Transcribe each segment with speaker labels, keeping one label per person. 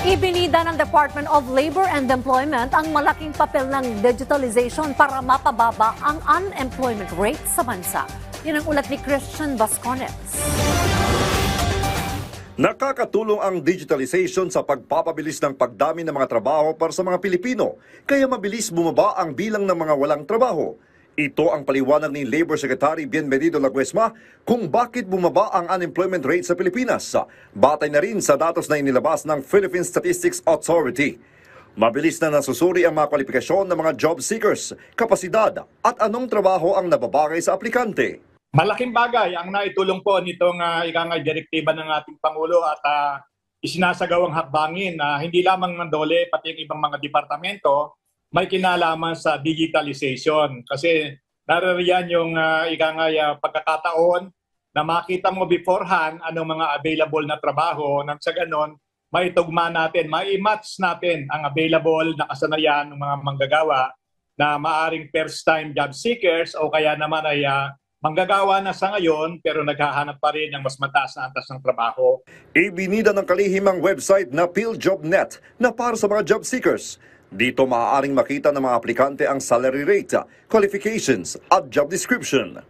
Speaker 1: Ibinida ng Department of Labor and Employment ang malaking papel ng digitalization para mapababa ang unemployment rate sa bansa. Yan ang ulat ni Christian Vasconez.
Speaker 2: Nakakatulong ang digitalization sa pagpapabilis ng pagdami ng mga trabaho para sa mga Pilipino, kaya mabilis bumaba ang bilang ng mga walang trabaho. Ito ang paliwanag ni Labor Secretary Bienvenido Laguesma kung bakit bumaba ang unemployment rate sa Pilipinas. Batay na rin sa datos na inilabas ng Philippine Statistics Authority. Mabilis na nasusuri ang mga kwalifikasyon ng mga job seekers, kapasidad at anong trabaho ang nababagay sa aplikante.
Speaker 3: Malaking bagay ang naitulong po nitong direktiba ng ating Pangulo at isinasagawang hakbangin na hindi lamang ng DOLE pati yung ibang mga departamento may kinalaman sa digitalization. Kasi naririyan yung pagkakataon na makita mo beforehand anong mga available na trabaho nang sa ganon maitugma natin, mai-match natin ang available na kasanayan ng mga manggagawa na maaring first-time job seekers o kaya naman ay manggagawa na sa ngayon pero naghahanap pa rin ng mas mataas na antas ng trabaho.
Speaker 2: Ibinida ng kalihim ang website na PhilJobNet na para sa mga job seekers. Dito maaaring makita ng mga aplikante ang salary rate, qualifications at job description.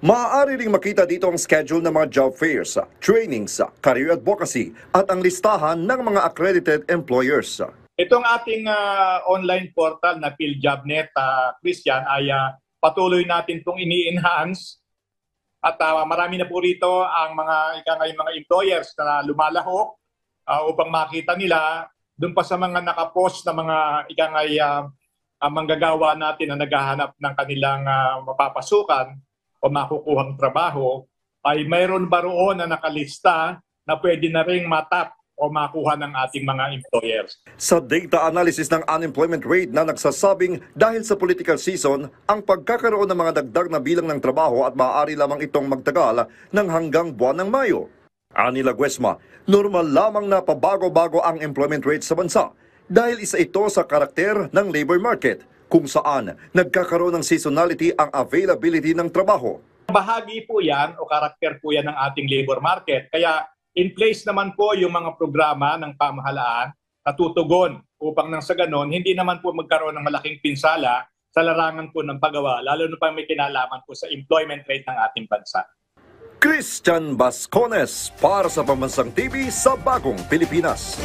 Speaker 2: Maaari ring makita dito ang schedule ng mga job fairs, trainings, career advocacy at ang listahan ng mga accredited employers.
Speaker 3: Itong ating online portal na PhilJobNet, Christian, ay patuloy natin itong ini-enhance at marami na po rito ang mga employers na lumalahok upang makita nila doon pa sa mga nakapost na mga manggagawa natin na naghahanap ng kanilang mapapasukan o makukuhang trabaho, ay mayroon ba roon na nakalista na pwede na ring matap o makuha ng ating mga employers.
Speaker 2: Sa data analysis ng unemployment rate na nagsasabing dahil sa political season, ang pagkakaroon ng mga dagdag na bilang ng trabaho at maaari lamang itong magtagal ng hanggang buwan ng Mayo. Ani Laguesma, normal lamang na pabago-bago ang employment rate sa bansa dahil isa ito sa karakter ng labor market kung saan nagkakaroon ng seasonality ang availability ng trabaho.
Speaker 3: Bahagi po yan o karakter po yan ng ating labor market. Kaya in place naman po yung mga programa ng pamahalaan na tutugon upang nang sa ganon, hindi naman po magkaroon ng malaking pinsala sa larangan po ng paggawa, lalo na pa may kinalaman po sa employment rate ng ating bansa.
Speaker 2: Christian Vasconez para sa Pambansang TV sa Bagong Pilipinas.